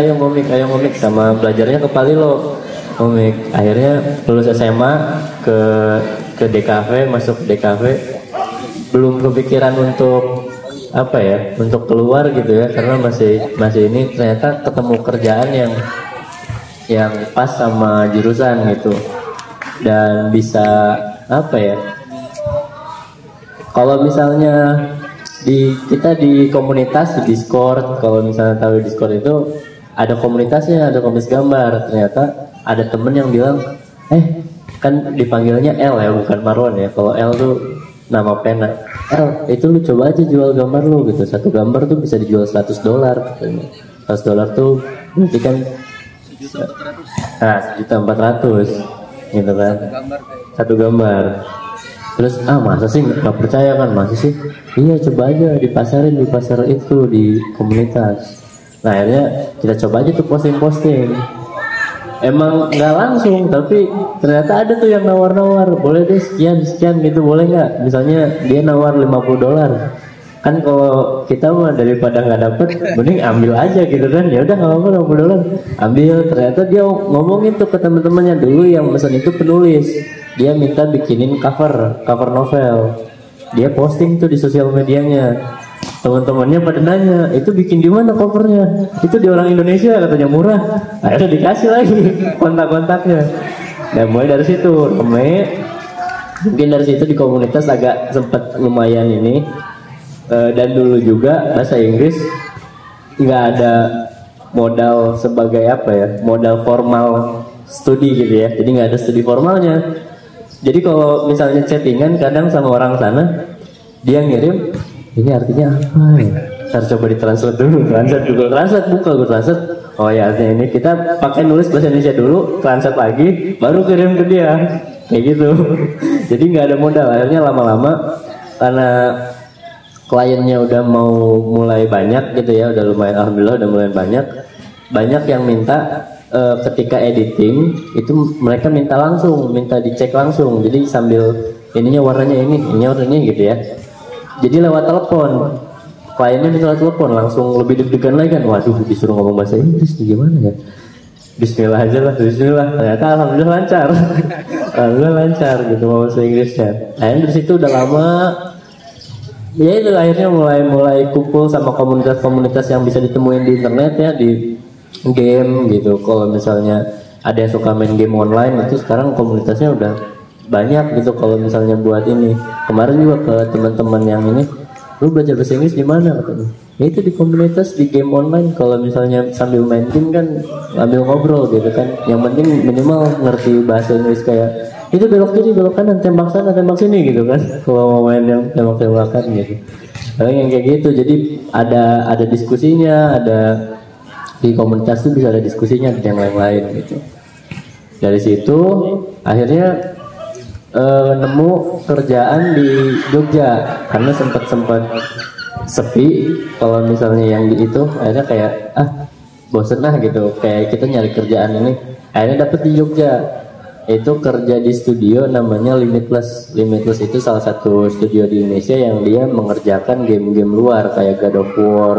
ayo komik sama belajarnya ke Palilo komik. Akhirnya lulus SMA ke DKV, masuk DKV, belum kepikiran untuk apa ya, untuk keluar gitu ya, karena masih ini ternyata ketemu kerjaan yang pas sama jurusan gitu, dan bisa apa ya, kalau misalnya kita di komunitas di Discord, kalau misalnya tahu Discord itu ada komunitasnya, ada komunitas gambar. Ternyata ada temen yang bilang, kan dipanggilnya L ya, bukan Marwan ya. Kalau L tuh nama pena. L, itu lu coba aja jual gambar lu gitu. Satu gambar tuh bisa dijual $100. $100 tuh berarti kan 1.400.000 gitu kan. Satu gambar. Terus masa sih nggak percaya kan, masa sih? Iya, coba aja dipasarin di pasar itu, di komunitas. Nah akhirnya kita coba aja tuh posting. Emang nggak langsung, tapi ternyata ada tuh yang nawar-nawar, boleh deh sekian gitu, boleh nggak? Misalnya dia nawar $50. Kan kalau kita mah daripada nggak dapet, mending ambil aja gitu kan. Ya udah nggak apa-apa, $50 ambil. Ternyata dia ngomongin tuh ke teman-temannya, dulu yang pesan itu penulis, dia minta bikinin cover novel. Dia posting tuh di sosial medianya. Teman-temannya pada nanya, itu bikin di mana covernya? Itu di orang Indonesia, katanya murah. Akhirnya dikasih lagi kontak-kontaknya. Dan mulai dari situ rame. Mungkin dari situ di komunitas agak sempat lumayan ini. Dan dulu juga bahasa Inggris nggak ada modal sebagai apa ya, modal formal studi gitu ya. Jadi nggak ada studi formalnya. Jadi kalau misalnya chattingan kadang sama orang sana, dia ngirim, ini artinya apa ya? Harus coba ditranslate dulu, Google Translate, buka Google Translate. Oh ya, artinya ini, kita pakai nulis bahasa Indonesia dulu, translate lagi, baru kirim ke dia, kayak gitu. Jadi nggak ada modal. Akhirnya lama-lama karena kliennya udah mau mulai banyak gitu ya, udah lumayan, alhamdulillah udah mulai banyak yang minta ketika editing itu mereka minta dicek langsung. Jadi sambil ininya warnanya ini warnanya gitu ya. Jadi lewat telepon, kliennya minta telepon langsung, lebih deg-degan lagi kan. Waduh, disuruh ngomong bahasa Inggris gimana ya? Bismillah aja lah, bismillah. Ternyata alhamdulillah lancar, alhamdulillah lancar gitu bahasa Inggrisnya. Akhirnya dari situ udah lama. Ya itu akhirnya mulai kumpul sama komunitas-komunitas yang bisa ditemuin di internet ya, di game gitu. Kalau misalnya ada yang suka main game online, itu sekarang komunitasnya udah banyak gitu. Kalau misalnya buat ini, kemarin juga ke teman-teman yang ini, lu belajar bahasa Inggris di mana katanya? Ya itu di komunitas, di game online. Kalau misalnya sambil main game kan ambil ngobrol gitu kan. Yang penting minimal ngerti bahasa Inggris, kayak itu belok kiri, belok kanan, tembak sana, tembak sini gitu kan. Kalau mau main yang tembak-tembakan gitu. Paling yang kayak gitu. Jadi ada diskusinya, ada di komunitas tuh bisa ada diskusinya dengan yang lain gitu. Dari situ akhirnya nemu kerjaan di Jogja karena sempat sepi. Kalau misalnya yang di itu akhirnya kayak bosen lah gitu, kayak kita nyari kerjaan ini. Akhirnya dapet di Jogja, itu kerja di studio namanya Limitless itu salah satu studio di Indonesia yang dia mengerjakan game-game luar kayak God of War,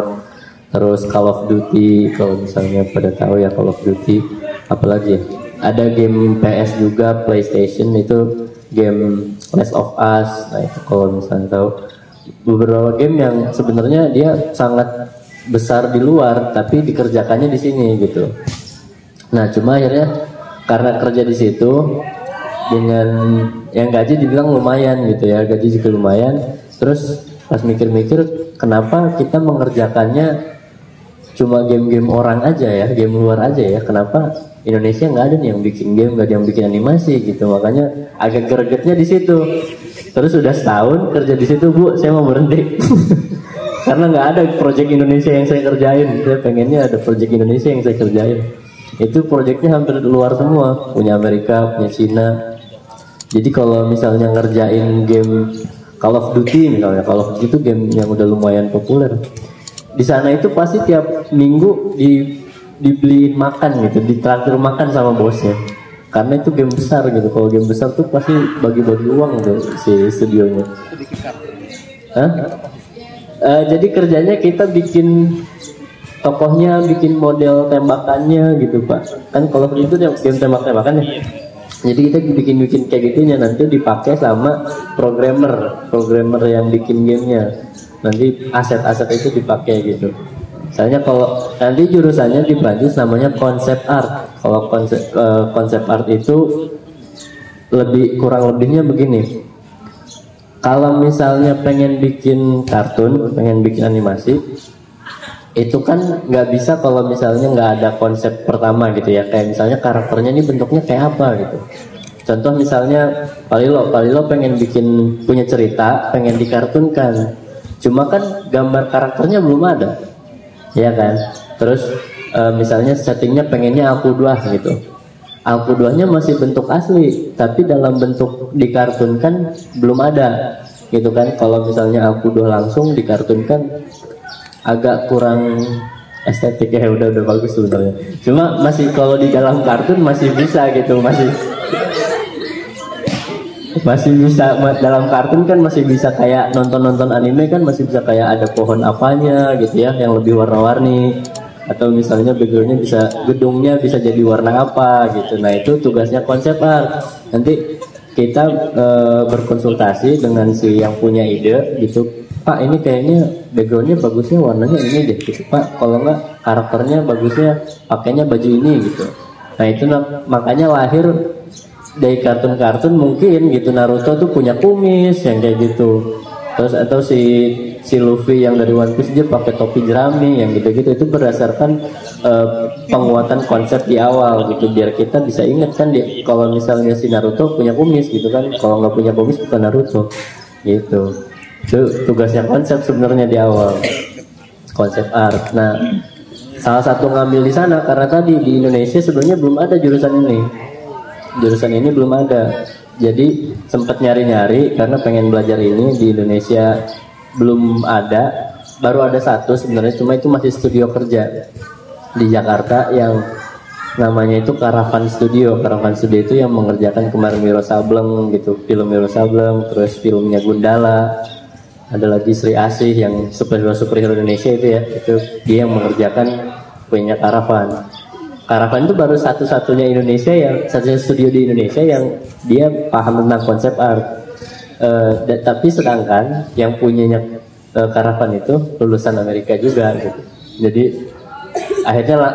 terus Call of Duty. Kalau misalnya pada tahu ya Call of Duty, apalagi ya, ada game PS juga, PlayStation itu game Last of Us. Nah itu kalau misalnya tahu, beberapa game yang sebenarnya dia sangat besar di luar tapi dikerjakannya di sini gitu. Nah cuma akhirnya karena kerja di situ dengan yang gaji dibilang lumayan gitu ya, gaji juga lumayan. Terus pas mikir-mikir, kenapa kita mengerjakannya cuma game-game orang aja ya, game luar aja ya, kenapa Indonesia nggak ada nih yang bikin game, nggak ada yang bikin animasi gitu. Makanya agak gregetnya di situ. Terus udah setahun kerja di situ, Bu, saya mau berhenti. Karena nggak ada project Indonesia yang saya kerjain. Saya pengennya ada project Indonesia yang saya kerjain. Itu projectnya hampir luar semua, punya Amerika, punya Cina. Jadi kalau misalnya ngerjain game Call of Duty misalnya, Call of Duty itu game yang udah lumayan populer. Di sana itu pasti tiap minggu dibeliin makan gitu, ditraktir makan sama bosnya. Karena itu game besar gitu. Kalau game besar tuh pasti bagi-bagi uang tuh si studionya. Jadi kerjanya kita bikin tokohnya bikin model tembakannya gitu Pak. Kan kalau itu game tembak-tembakan ya. Jadi kita bikin kayak gitunya, nanti dipakai sama programmer yang bikin gamenya. Nanti aset-aset itu dipakai gitu. Misalnya kalau nanti jurusannya di Prancis namanya konsep art. Kalau konsep art itu kurang lebihnya begini. Kalau misalnya pengen bikin kartun, pengen bikin animasi, itu kan nggak bisa kalau misalnya nggak ada konsep pertama gitu ya. Kayak misalnya karakternya ini bentuknya kayak apa gitu. Contoh misalnya Palilo pengen punya cerita, pengen dikartunkan. Cuma kan gambar karakternya belum ada, ya kan. Terus misalnya settingnya pengennya Alku 2 gitu. Alku 2-nya masih bentuk asli, tapi dalam bentuk dikartunkan belum ada, gitu kan. Kalau misalnya Alku 2 langsung dikartunkan agak kurang estetik ya, udah bagus sebenarnya. Cuma masih kalau di dalam kartun masih bisa gitu, masih bisa dalam kartun kan masih bisa kayak nonton anime kan masih bisa kayak ada pohon apanya gitu ya yang lebih warna-warni, atau misalnya backgroundnya gedungnya bisa jadi warna apa gitu. Nah itu tugasnya konsep art. Nanti kita berkonsultasi dengan si yang punya ide gitu, Pak ini kayaknya backgroundnya bagusnya warnanya ini deh gitu Pak, kalau enggak karakternya bagusnya pakainya baju ini gitu. Nah itu makanya lahir dari kartun-kartun mungkin gitu. Naruto tuh punya kumis yang kayak gitu. Terus atau si Luffy yang dari One Piece dia pakai topi jerami yang gitu-gitu. Itu berdasarkan penguatan konsep di awal gitu, biar kita bisa ingat kan kalau misalnya si Naruto punya kumis gitu kan, kalau nggak punya kumis bukan Naruto gitu. Itu tugasnya konsep sebenarnya di awal, konsep art. Nah salah satu ngambil di sana karena tadi di Indonesia sebenarnya belum ada jurusan ini belum ada. Jadi sempat nyari-nyari karena pengen belajar ini di Indonesia belum ada. Baru ada satu sebenarnya, cuma itu masih studio kerja di Jakarta yang namanya itu Caravan Studio. Caravan Studio itu yang mengerjakan kemarin Wiro Sableng gitu, film Wiro Sableng, terus filmnya Gundala. Ada lagi Sri Asih yang superhero Indonesia itu ya, itu dia yang mengerjakan punya Caravan. Caravan itu baru satu-satunya studio di Indonesia yang dia paham tentang konsep art. Tapi sedangkan yang punyanya Caravan itu lulusan Amerika juga gitu. Jadi akhirnya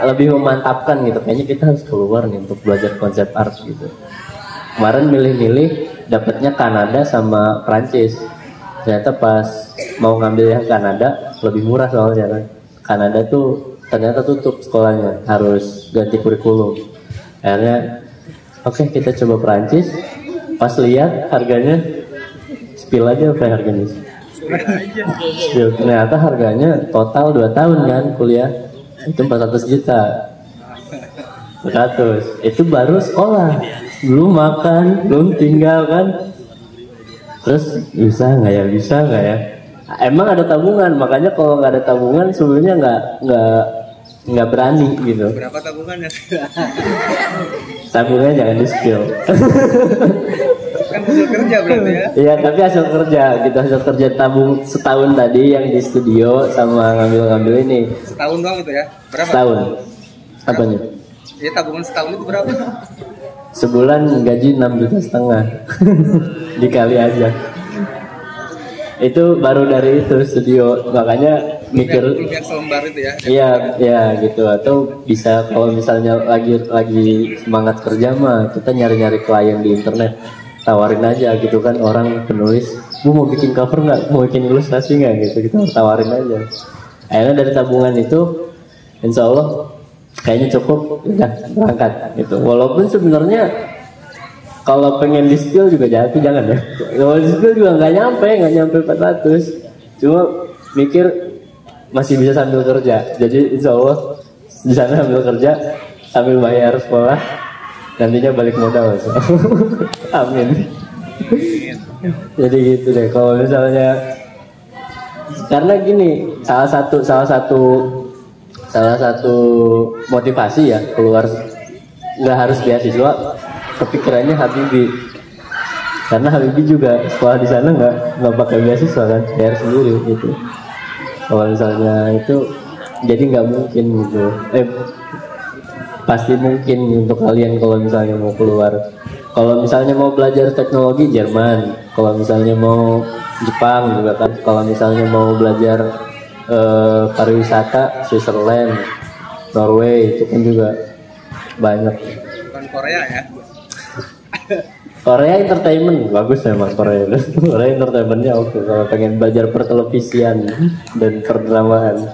lebih memantapkan gitu. Kayaknya kita harus keluar nih untuk belajar konsep art gitu. Kemarin milih-milih dapatnya Kanada sama Prancis. Ternyata pas mau ngambil yang Kanada lebih murah soalnya kan. Kanada tuh ternyata tutup sekolahnya, harus ganti kurikulum. Akhirnya oke, kita coba Perancis. Pas lihat harganya, spill aja berapa harganya. Spill, ternyata harganya total 2 tahun kan kuliah itu 400 juta. 400 itu baru sekolah, belum makan, belum tinggal kan. Terus bisa nggak ya? Emang ada tabungan, makanya kalau nggak ada tabungan sebenarnya nggak berani gitu. Berapa tabungannya? Tabungannya jangan di spill. Kan hasil kerja berarti ya? Iya, tapi hasil kerja tabung setahun tadi yang di studio sama ngambil ini. Setahun doang itu ya? Berapa? Setahun. Apanya? Ya tabungan setahun itu berapa? Sebulan gaji 6,5 juta. Dikali aja. Itu baru dari itu studio, makanya mikir rupiah selembar itu ya? Iya gitu. Atau bisa kalau misalnya lagi semangat kerja mah kita nyari klien di internet, tawarin aja gitu kan, orang penulis, mau bikin cover nggak, mau bikin ilustrasi nggak gitu, kita tawarin aja. Akhirnya dari tabungan itu, insya Allah kayaknya cukup, udah berangkat gitu. Walaupun sebenarnya kalau pengen di skill juga jangan ya. Kalau di skill juga nggak nyampe 400. Cuma mikir masih bisa sambil kerja. Jadi insya Allah di sana sambil kerja, sambil bayar sekolah, nantinya balik modal. Amin. Jadi gitu deh. Kalau misalnya, karena gini, salah satu motivasi ya keluar, nggak harus beasiswa. Kepikirannya Habibie, karena Habibie juga sekolah di sana nggak pakai beasiswa kan, bayar sendiri gitu. Kalau misalnya itu Jadi nggak mungkin gitu. Pasti mungkin untuk kalian kalau misalnya mau keluar. Kalau misalnya mau belajar teknologi Jerman, kalau misalnya mau Jepang juga kan. Kalau misalnya mau belajar pariwisata Switzerland, Norway itu kan juga banyak. Bukan Korea ya. Korea entertainment bagus memang Korea. Korea entertainmentnya oke. Kalau pengen belajar pertelevisian dan perdramaan.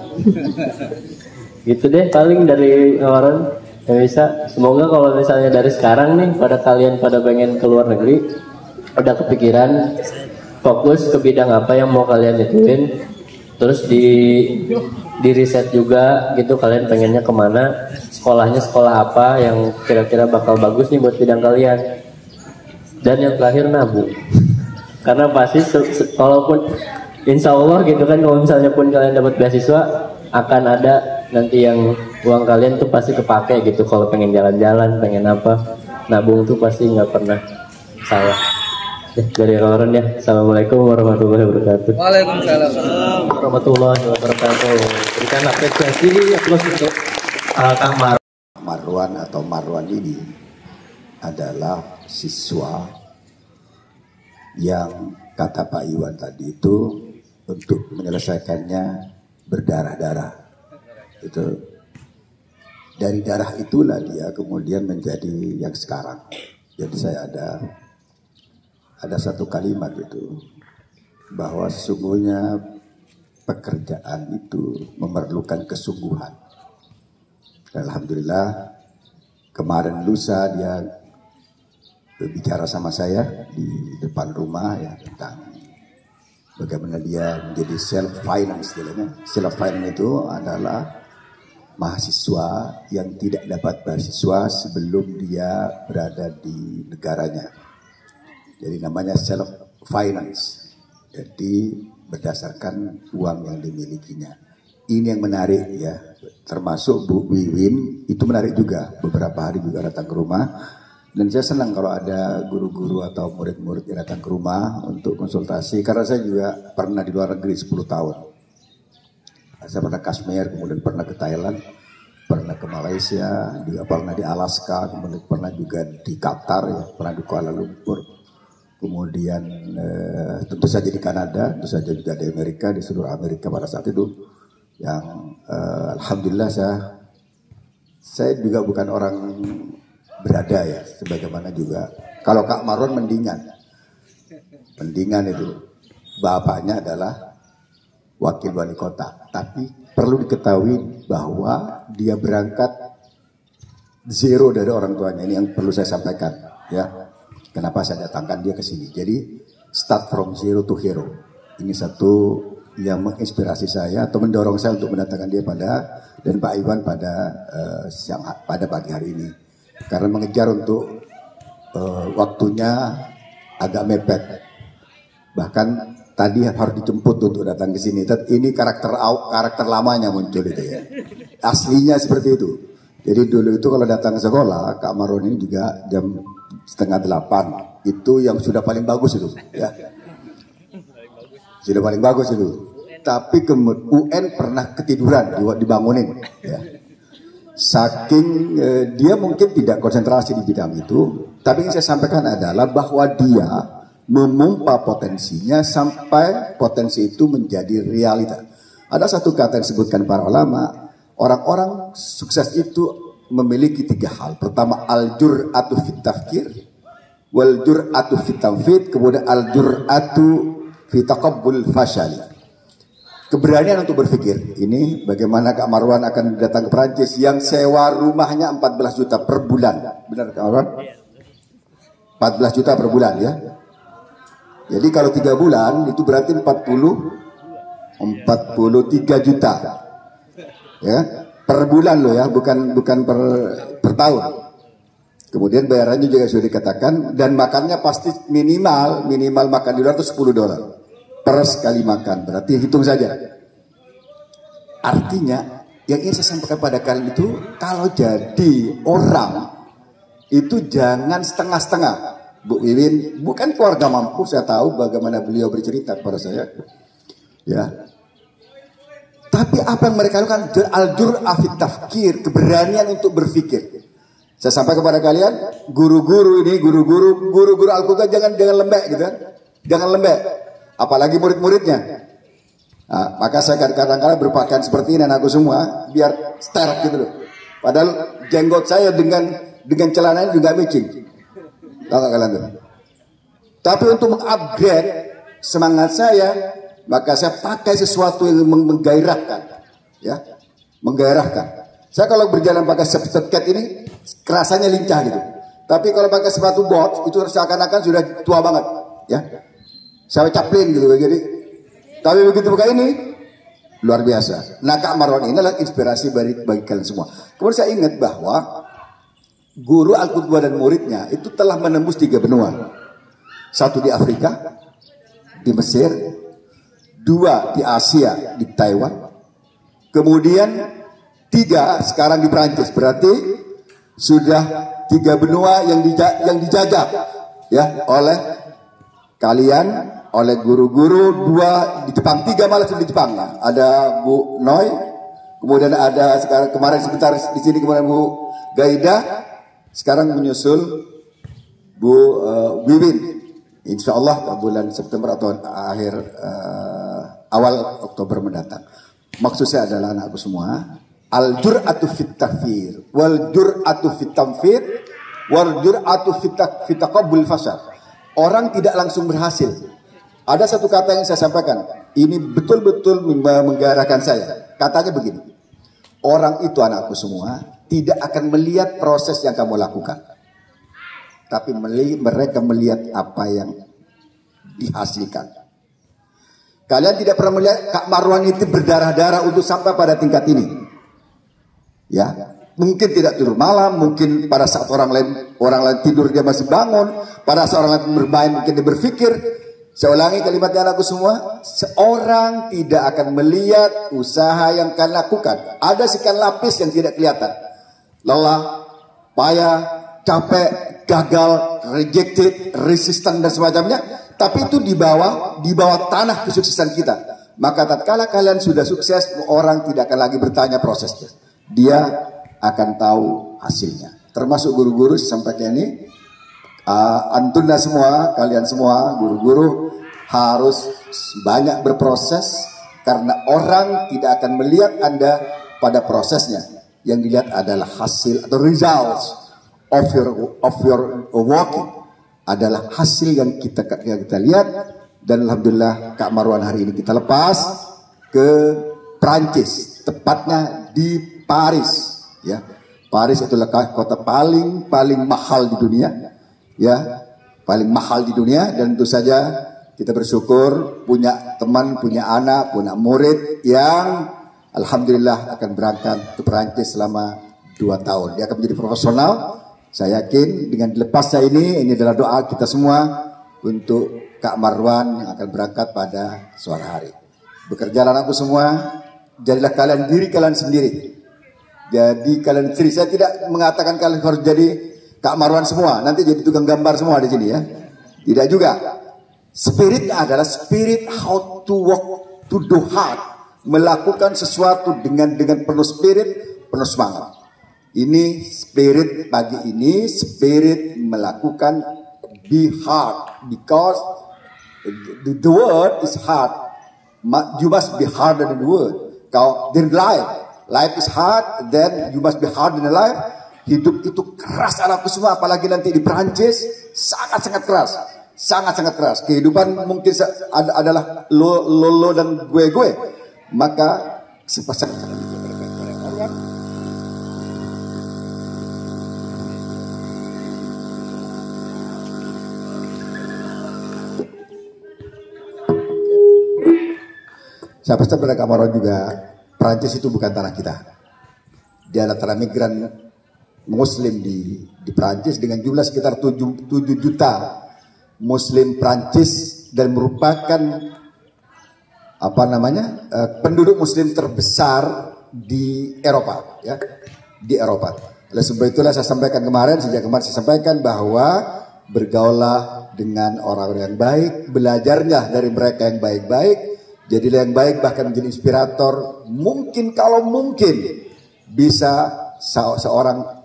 Gitu deh paling dari orang yang bisa. Semoga kalau misalnya dari sekarang nih pada kalian pada pengen ke luar negeri udah kepikiran fokus ke bidang apa yang mau kalian ituin, terus di riset juga gitu kalian pengennya kemana, sekolahnya sekolah apa yang kira-kira bakal bagus nih buat bidang kalian. Dan yang terakhir nabung. Karena pasti walaupun insya Allah gitu kan kalau misalnya pun kalian dapat beasiswa akan ada nanti yang uang kalian tuh pasti kepake gitu kalau pengen jalan-jalan, pengen apa. Nabung tuh pasti nggak pernah salah. Dari orang ya. Assalamualaikum warahmatullahi wabarakatuh. Waalaikumsalam Warahmatullahi wabarakatuh. Berikan apresiasi aplaus untuk Kang Marwan atau Marwan ini adalah siswa yang kata Pak Iwan tadi itu untuk menyelesaikannya berdarah-darah. Itu dari darah itulah dia kemudian menjadi yang sekarang. Jadi saya ada satu kalimat itu bahwa sesungguhnya pekerjaan itu memerlukan kesungguhan. Alhamdulillah kemarin lusa dia berbicara sama saya di depan rumah ya tentang bagaimana dia menjadi self finance. Self finance itu adalah mahasiswa yang tidak dapat beasiswa sebelum dia berada di negaranya. Jadi namanya self finance. Jadi berdasarkan uang yang dimilikinya. Ini yang menarik ya. Termasuk Bu Wiwin itu menarik juga. Beberapa hari juga datang ke rumah. Dan saya senang kalau ada guru-guru atau murid-murid yang datang ke rumah untuk konsultasi. Karena saya juga pernah di luar negeri 10 tahun. Saya pernah ke Kashmir, kemudian pernah ke Thailand, pernah ke Malaysia, juga pernah di Alaska, kemudian pernah juga di Qatar, ya, pernah di Kuala Lumpur. Kemudian tentu saja di Kanada, tentu saja juga di Amerika, di seluruh Amerika pada saat itu. Yang alhamdulillah saya juga bukan orang berada ya, sebagaimana juga kalau Kak Marwan mendingan itu bapaknya adalah wakil wali kota, tapi perlu diketahui bahwa dia berangkat zero dari orang tuanya. Ini yang perlu saya sampaikan ya. Kenapa saya datangkan dia ke sini? Jadi start from zero to hero. Ini satu yang menginspirasi saya atau mendorong saya untuk mendatangkan dia dan Pak Iwan pada pagi hari ini. Karena mengejar untuk waktunya agak mepet. Bahkan tadi harus dijemput untuk datang ke sini. Ini karakter lamanya muncul itu ya. Aslinya seperti itu. Jadi dulu itu kalau datang ke sekolah, Kak Marwan ini juga jam 7:30. Itu yang sudah paling bagus itu ya. Sudah paling bagus itu. Tapi UN pernah ketiduran dibangunin ya. Saking dia mungkin tidak konsentrasi di bidang itu, tapi yang saya sampaikan adalah bahwa dia memompa potensinya sampai potensi itu menjadi realita. Ada satu kata yang disebutkan para ulama, orang-orang sukses itu memiliki 3 hal. Pertama, al-jur'atu fit tafkir, wal jur'atu fit tanfid, kemudian al-jur'atu fit taqabbul fashali. Keberanian untuk berpikir. Ini bagaimana Kak Marwan akan datang ke Perancis yang sewa rumahnya 14 juta per bulan. Benar Kak Marwan? 14 juta per bulan ya. Jadi kalau 3 bulan itu berarti 43 juta. Ya, per bulan loh ya, bukan per tahun. Kemudian bayarannya juga sudah dikatakan dan makannya pasti minimal makan di luar itu $10 per sekali makan. Berarti hitung saja. Artinya yang ingin saya sampaikan pada kalian itu, kalau jadi orang itu jangan setengah-setengah. Bu Wiwin bukan keluarga mampu, saya tahu bagaimana beliau bercerita kepada saya. Ya. Tapi apa yang mereka lakukan? Al-jur'ah fit tafkir, keberanian untuk berpikir. Saya sampai kepada kalian, guru-guru Al-Quran jangan lembek gitu kan. Jangan lembek. Apalagi murid-muridnya. Nah, maka saya kadang-kadang berpakaian seperti ini anakku semua, biar sterk gitu loh. Padahal jenggot saya dengan celananya juga matching. Tahu nggak kalian tuh? Tapi untuk mengupgrade semangat saya, maka saya pakai sesuatu yang menggairahkan, ya, menggairahkan. Saya kalau berjalan pakai sepatu ini, kerasanya lincah gitu. Tapi kalau pakai sepatu bot, itu seakan-akan sudah tua banget, ya. Saya caplin gitu, jadi. Tapi begitu buka ini, luar biasa. Nah, Kak Marwan ini adalah inspirasi bagi kalian semua. Kemudian saya ingat bahwa guru Al-Qudwah dan muridnya itu telah menembus 3 benua. 1 di Afrika, di Mesir, 2 di Asia, di Taiwan. Kemudian 3 sekarang di Perancis. Berarti sudah 3 benua yang dijajah, ya, oleh kalian, oleh guru-guru. 2 di Jepang, 3 malah sudah di Jepang. Nah, ada Bu Noi, kemudian ada sekarang kemarin sebentar di sini kemudian Bu Gaida, sekarang menyusul Bu Wiwin. Insya Allah bulan September atau akhir awal Oktober mendatang. Maksud saya adalah anakku semua, al-jur'atu fit takfir, wal jur'atu fit tamfir, wal jur'atu fit taqabbul fasad. Orang tidak langsung berhasil. Ada satu kata yang saya sampaikan, ini betul-betul menggairahkan saya. Katanya begini, orang itu anakku semua tidak akan melihat proses yang kamu lakukan, tapi mereka melihat apa yang dihasilkan. Kalian tidak pernah melihat Kak Marwan itu berdarah-darah untuk sampai pada tingkat ini. Ya, mungkin tidak tidur malam, mungkin pada saat orang lain tidur dia masih bangun, pada saat orang lain bermain mungkin dia berpikir. Saya ulangi kalimatnya anakku semua, seorang tidak akan melihat usaha yang kalian lakukan. Ada sekian lapis yang tidak kelihatan. Lelah, payah, capek, gagal, rejected, resistant dan semacamnya. Tapi itu di bawah tanah kesuksesan kita. Maka tatkala kalian sudah sukses, orang tidak akan lagi bertanya prosesnya. Dia akan tahu hasilnya. Termasuk guru-guru sampai ini, antunda semua, kalian semua guru-guru harus banyak berproses, karena orang tidak akan melihat Anda pada prosesnya. Yang dilihat adalah hasil atau results of your working, adalah hasil yang kita lihat. Dan alhamdulillah Kak Marwan hari ini kita lepas ke Prancis, tepatnya di Paris, ya. Paris itulah kota paling mahal di dunia, ya, paling mahal di dunia. Dan tentu saja kita bersyukur punya teman, punya anak, punya murid yang alhamdulillah akan berangkat ke Perancis selama 2 tahun. Dia akan menjadi profesional. Saya yakin dengan dilepasnya ini adalah doa kita semua untuk Kak Marwan yang akan berangkat pada sore hari. Bekerjalah anakku semua, jadilah kalian diri kalian sendiri. Jadi kalian sendiri. Saya tidak mengatakan kalian harus jadi Kak Marwan semua, nanti jadi tukang gambar semua di sini, ya. Tidak juga. Spiritnya adalah spirit how to work, to do hard, melakukan sesuatu dengan penuh spirit, penuh semangat. Ini spirit pagi ini, spirit melakukan be hard, because the word is hard. You must be harder than the word. Kau then life is hard, then you must be hard in the life. Hidup itu keras anakku semua, apalagi nanti di Perancis sangat-sangat keras. Sangat-sangat keras. Kehidupan mungkin adalah lo dan gue. Maka sepasang saya pasti pada Kak Marwan juga, Prancis itu bukan tanah kita. Dia adalah tanah migran Muslim di Prancis dengan jumlah sekitar 7 juta Muslim Prancis, dan merupakan penduduk Muslim terbesar di Eropa, ya, di Eropa. Oleh sebab itulah saya sampaikan sejak kemarin saya sampaikan bahwa bergaulah dengan orang-orang yang baik, belajarnya dari mereka yang baik-baik. Jadilah yang baik, bahkan menjadi inspirator. Mungkin kalau mungkin bisa seorang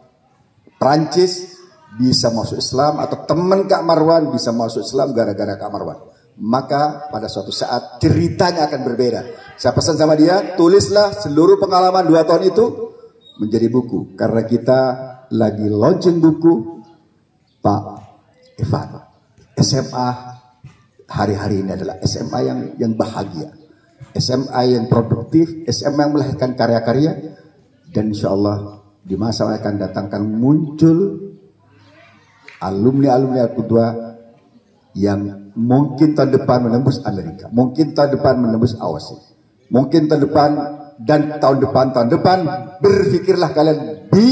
Prancis bisa masuk Islam, atau teman Kak Marwan bisa masuk Islam gara-gara Kak Marwan. Maka pada suatu saat ceritanya akan berbeda. Saya pesan sama dia, tulislah seluruh pengalaman 2 tahun itu menjadi buku. Karena kita lagi launching buku Pak Evan. SMA hari-hari ini adalah SMA yang bahagia, SMA yang produktif, SMA yang melahirkan karya-karya. Dan insya Allah di masa yang akan datangkan muncul alumni-alumni Al-Qudwa yang mungkin tahun depan menembus Amerika, mungkin tahun depan menembus Aussie, mungkin tahun depan dan tahun depan berpikirlah kalian di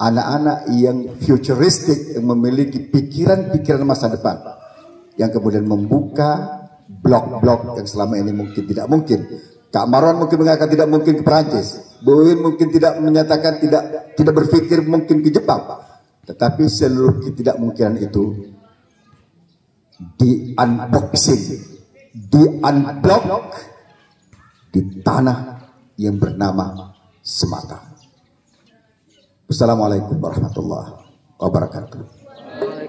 anak-anak yang futuristik, yang memiliki pikiran-pikiran masa depan, yang kemudian membuka blok-blok yang selama ini mungkin tidak mungkin. Kak Marwan mungkin mengatakan tidak mungkin ke Perancis, Bowen mungkin tidak menyatakan tidak berpikir mungkin ke Jepang, tetapi seluruh ketidakmungkinan itu di unboxing, di unblock di tanah yang bernama semata. Assalamualaikum warahmatullahi wabarakatuh.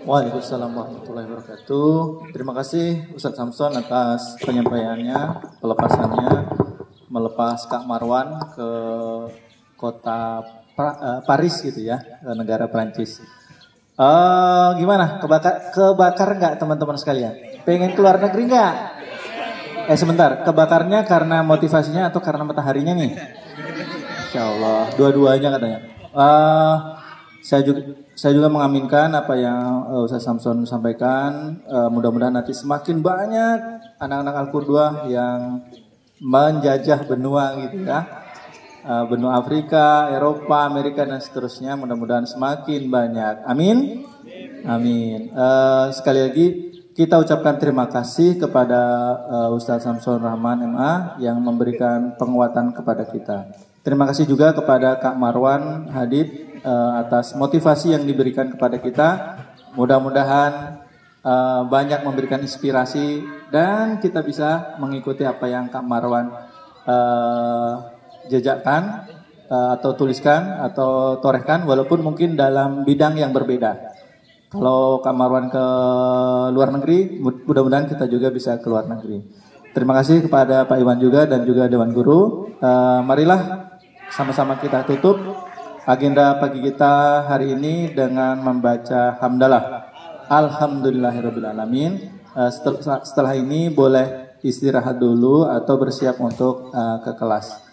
Waalaikumsalam warahmatullahi wabarakatuh. Terima kasih Ustadz Samson atas penyampaiannya, pelepasannya, melepas Kak Marwan ke kota Paris gitu ya, ke negara Prancis. Gimana? Kebakar nggak teman-teman sekalian? Pengen keluar negeri nggak? Sebentar, kebakarnya karena motivasinya atau karena mataharinya nih? Insya Allah, dua-duanya katanya. Saya juga mengaminkan apa yang Ustaz Samson sampaikan. Mudah-mudahan nanti semakin banyak anak-anak Al-Qudwa yang menjajah benua gitu ya. Benua Afrika, Eropa, Amerika dan seterusnya, mudah-mudahan semakin banyak. Amin. Amin. Sekali lagi kita ucapkan terima kasih kepada Ustaz Samson Rahman MA yang memberikan penguatan kepada kita. Terima kasih juga kepada Kak Marwan Hadid atas motivasi yang diberikan kepada kita. Mudah-mudahan banyak memberikan inspirasi dan kita bisa mengikuti apa yang Kak Marwan jejakkan atau tuliskan atau torehkan, walaupun mungkin dalam bidang yang berbeda. Kalau Kak Marwan ke luar negeri, mudah-mudahan kita juga bisa ke luar negeri. Terima kasih kepada Pak Iwan juga dan juga Dewan Guru. Marilah sama-sama kita tutup agenda pagi kita hari ini dengan membaca hamdalah. Alhamdulillahirrabbilalamin. Setelah ini boleh istirahat dulu atau bersiap untuk ke kelas.